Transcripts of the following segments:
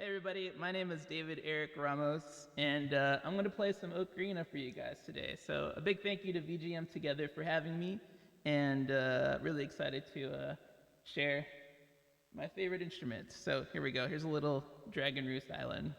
Hey everybody, my name is Erick Ramos, and I'm going to play some Ocarina for you guys today. So a big thank you to VGM Together for having me, and really excited to share my favorite instruments. So here we go. Here's a little Dragon Roost Island.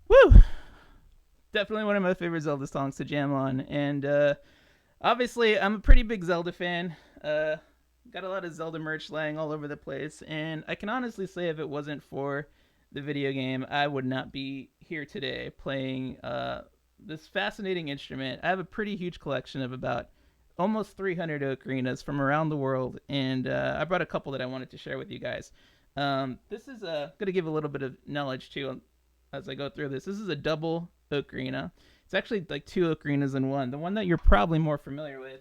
Woo! Definitely one of my favorite Zelda songs to jam on, and obviously I'm a pretty big Zelda fan. Got a lot of Zelda merch laying all over the place, and I can honestly say if it wasn't for the video game, I would not be here today playing this fascinating instrument. I have a pretty huge collection of about almost 300 ocarinas from around the world, and I brought a couple that I wanted to share with you guys. This is going to give a little bit of knowledge too as I go through this. This is a double ocarina. It's actually like two ocarinas in one. The one that you're probably more familiar with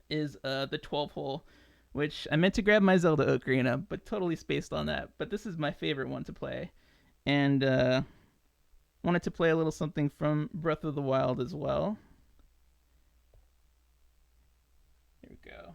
is the 12 hole, which I meant to grab my Zelda ocarina, but totally spaced on that. But this is my favorite one to play, and wanted to play a little something from Breath of the Wild as well. Here we go.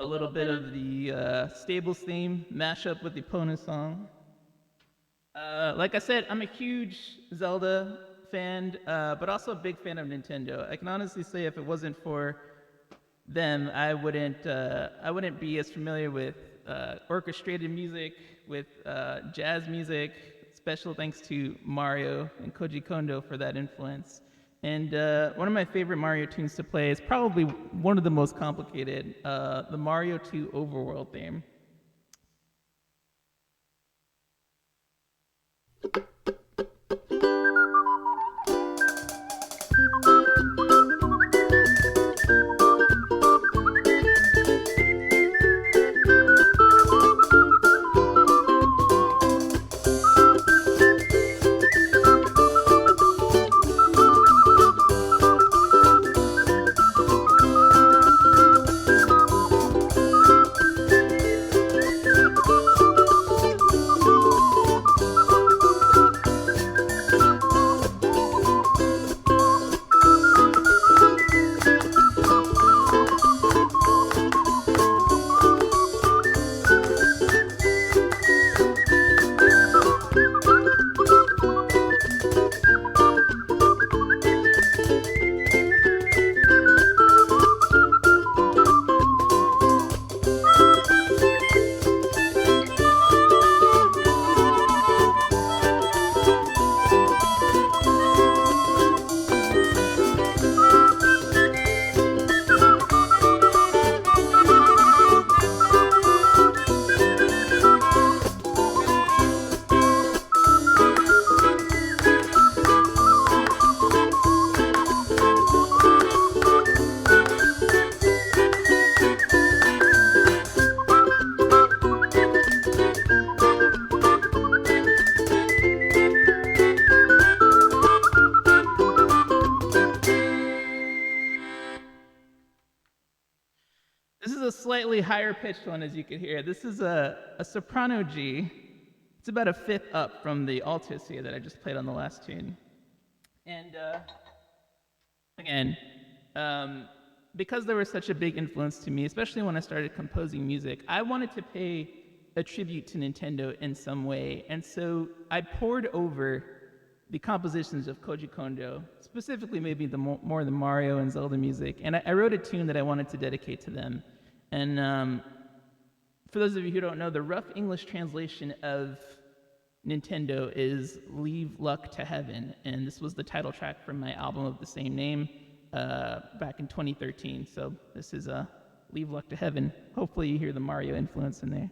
a little bit of the Stables theme, mashup with the Epona song. Like I said, I'm a huge Zelda fan, but also a big fan of Nintendo. I can honestly say if it wasn't for them, I wouldn't be as familiar with orchestrated music, with jazz music. Special thanks to Mario and Koji Kondo for that influence. And one of my favorite Mario tunes to play is probably one of the most complicated, the Mario 2 Overworld theme. This is a slightly higher pitched one, as you can hear. This is a soprano G. It's about a fifth up from the Altissimo that I just played on the last tune. And again, because they were such a big influence to me, especially when I started composing music, I wanted to pay a tribute to Nintendo in some way. And so I poured over the compositions of Koji Kondo, specifically maybe the more the Mario and Zelda music, and I wrote a tune that I wanted to dedicate to them. And for those of you who don't know, the rough English translation of Nintendo is Leave Luck to Heaven, and this was the title track from my album of the same name back in 2013. So this is Leave Luck to Heaven. Hopefully you hear the Mario influence in there.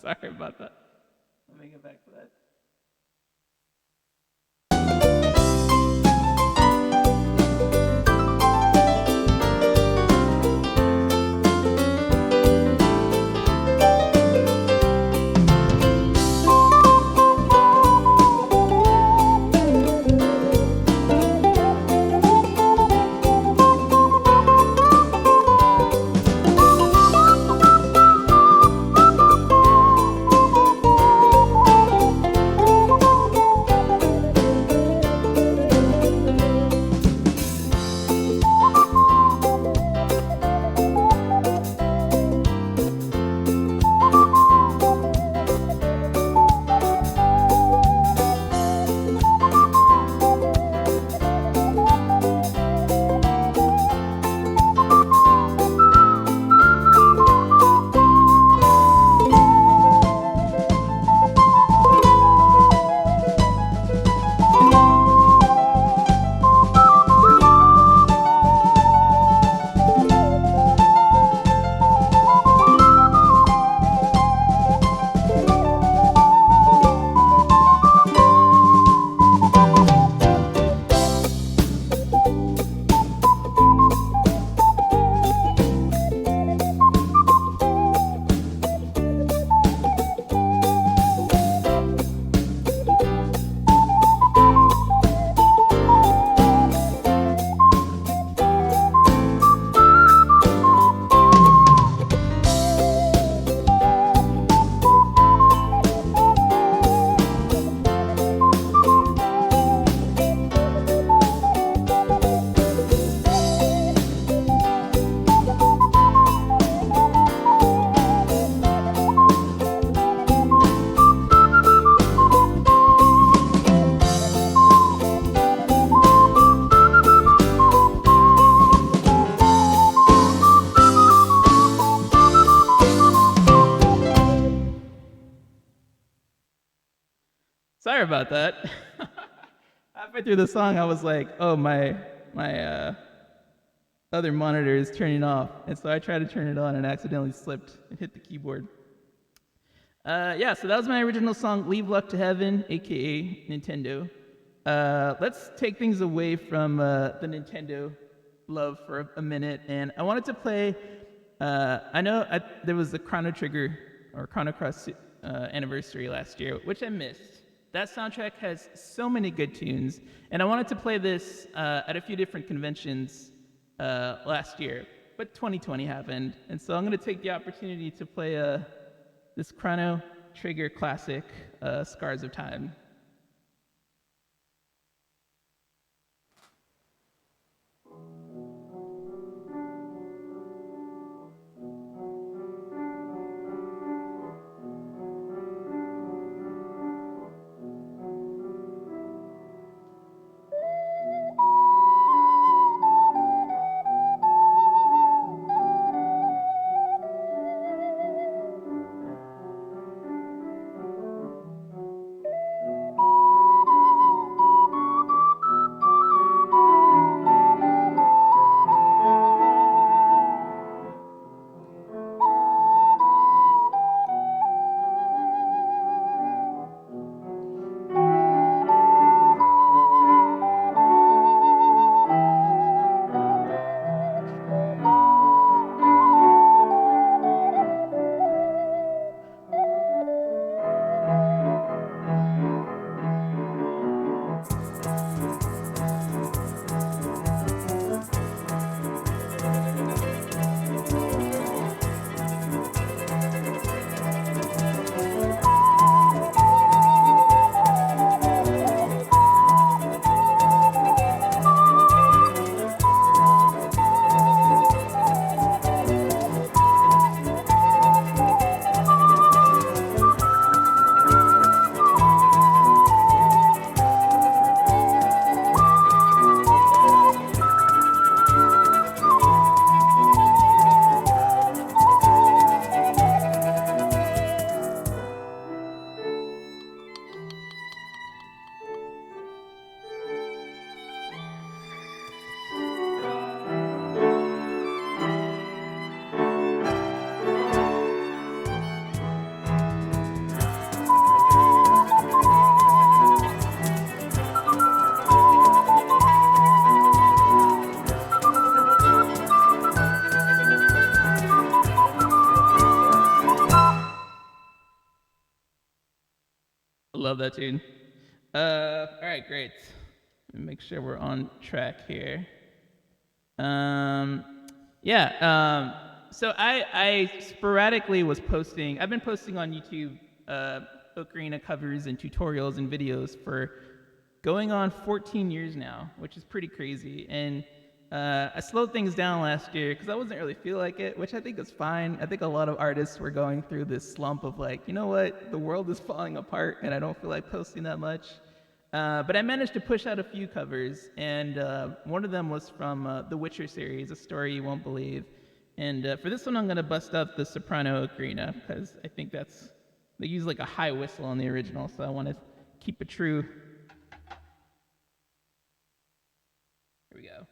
Sorry about that. Let me get back to that. Sorry about that. Halfway through the song, I was like, "Oh, my other monitor is turning off," and so I tried to turn it on and accidentally slipped and hit the keyboard. Yeah, so that was my original song, "Leave Luck to Heaven," aka Nintendo. Let's take things away from the Nintendo love for a minute, and I wanted to play. There was the Chrono Trigger or Chrono Cross anniversary last year, which I missed. That soundtrack has so many good tunes, and I wanted to play this at a few different conventions last year, but 2020 happened, and so I'm going to take the opportunity to play this Chrono Trigger classic, Scars of Time. Love that tune. All right, great. Let me make sure we're on track here. Um, yeah. So I sporadically was posting. I've been posting on YouTube Ocarina covers and tutorials and videos for going on 14 years now, which is pretty crazy. And I slowed things down last year because I wasn't really feel like it, which I think is fine. I think a lot of artists were going through this slump of like, you know what, the world is falling apart, and I don't feel like posting that much. But I managed to push out a few covers, and one of them was from the Witcher series, A Story You Won't Believe. And for this one, I'm going to bust up the soprano ocarina because I think they use like a high whistle on the original, so I want to keep it true. Here we go.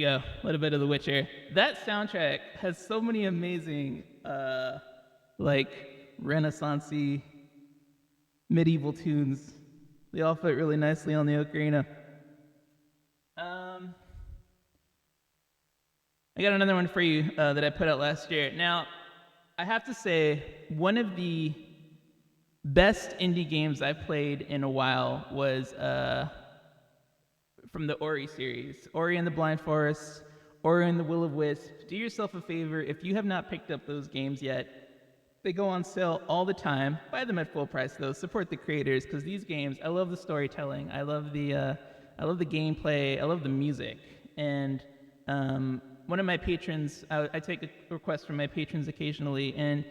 you go. A little bit of The Witcher. That soundtrack has so many amazing, like Renaissance-y medieval tunes. They all fit really nicely on the ocarina. Um, I got another one for you that I put out last year. Now, I have to say, one of the best indie games I've played in a while was from the Ori series, Ori and the Blind Forest, Ori and the Will of Wisp. Do yourself a favor, if you have not picked up those games yet, they go on sale all the time. Buy them at full price though. Support the creators because these games, I love the storytelling, I love the gameplay, I love the music, and one of my patrons, I take a request from my patrons occasionally, and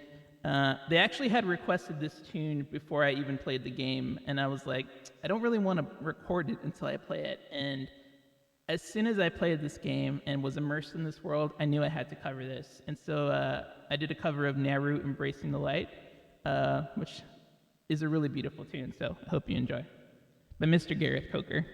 they actually had requested this tune before I even played the game, and I was like, I don't really want to record it until I play it. And as soon as I played this game and was immersed in this world, I knew I had to cover this. And so I did a cover of Naru Embracing the Light, which is a really beautiful tune, so I hope you enjoy. By Mr. Gareth Coker.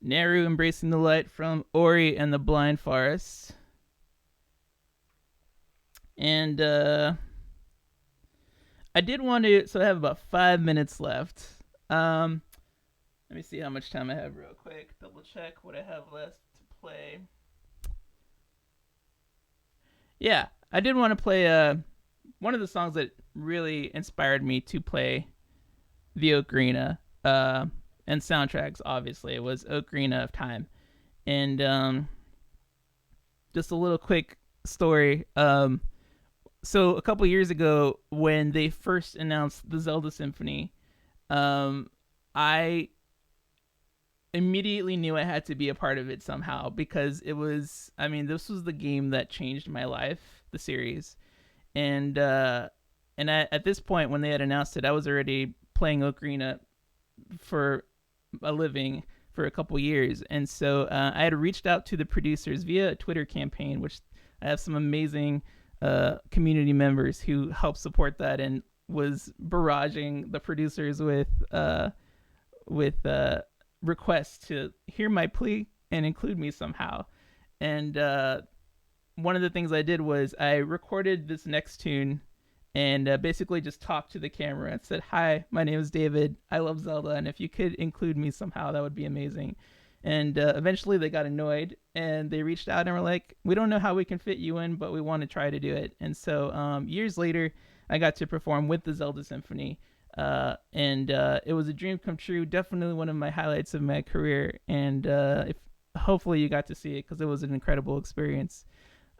Naru Embracing the Light from Ori and the Blind Forest. And I did want to, so I have about 5 minutes left. Let me see how much time I have real quick. Double check what I have left to play. Yeah, I did want to play one of the songs that really inspired me to play the Ocarina and soundtracks, obviously. It was Ocarina of Time. And just a little quick story. So a couple years ago, when they first announced the Zelda Symphony, I immediately knew I had to be a part of it somehow because it was, I mean, this was the game that changed my life, the series. And at this point when they had announced it, I was already playing Ocarina for a living for a couple years. And so I had reached out to the producers via a Twitter campaign, which I have some amazing community members who helped support that and was barraging the producers with requests to hear my plea and include me somehow. And one of the things I did was I recorded this next tune and basically just talked to the camera and said, "Hi, my name is David. I love Zelda, and if you could include me somehow, that would be amazing." And eventually they got annoyed and they reached out and were like, "We don't know how we can fit you in, but we want to try to do it." And so years later, I got to perform with the Zelda Symphony. And it was a dream come true. Definitely one of my highlights of my career. And if hopefully you got to see it because it was an incredible experience.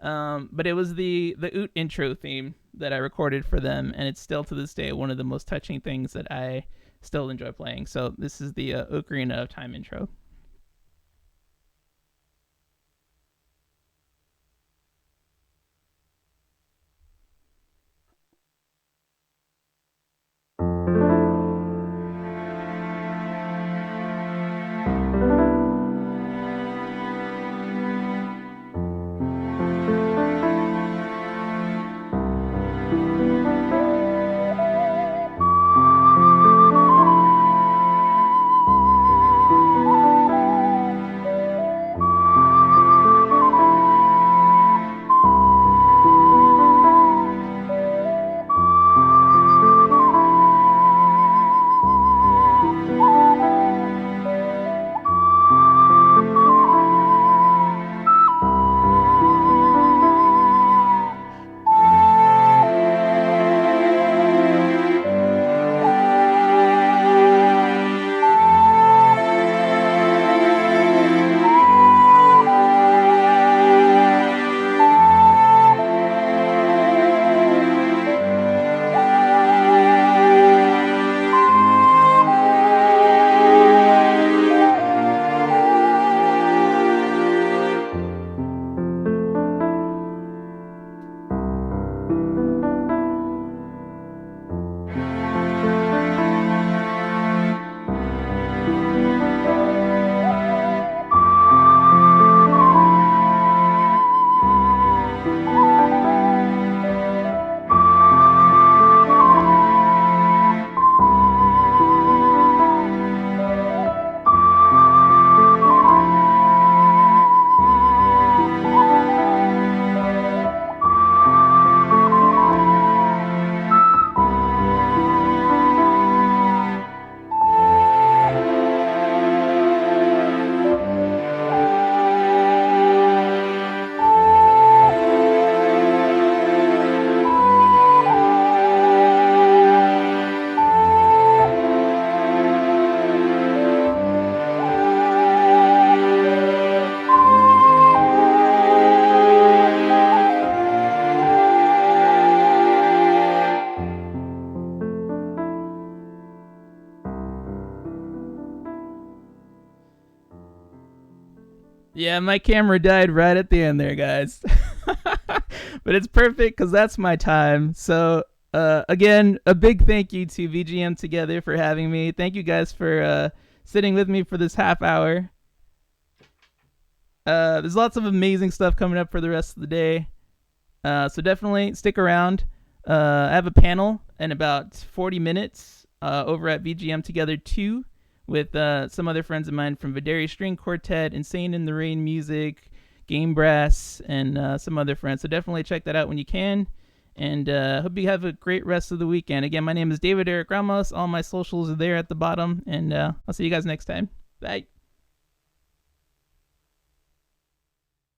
But it was the Oot intro theme that I recorded for them, and it's still to this day one of the most touching things that I still enjoy playing. So this is the Ocarina of Time intro. Yeah, my camera died right at the end there, guys. But it's perfect because that's my time. So, again, a big thank you to VGM Together for having me. Thank you guys for sitting with me for this half hour. There's lots of amazing stuff coming up for the rest of the day. So definitely stick around. I have a panel in about 40 minutes over at VGM Together 2 with some other friends of mine from Videri String Quartet, Insane in the Rain Music, Game Brass, and some other friends. So definitely check that out when you can. And hope you have a great rest of the weekend. Again, my name is David Erick Ramos. All my socials are there at the bottom. And I'll see you guys next time. Bye.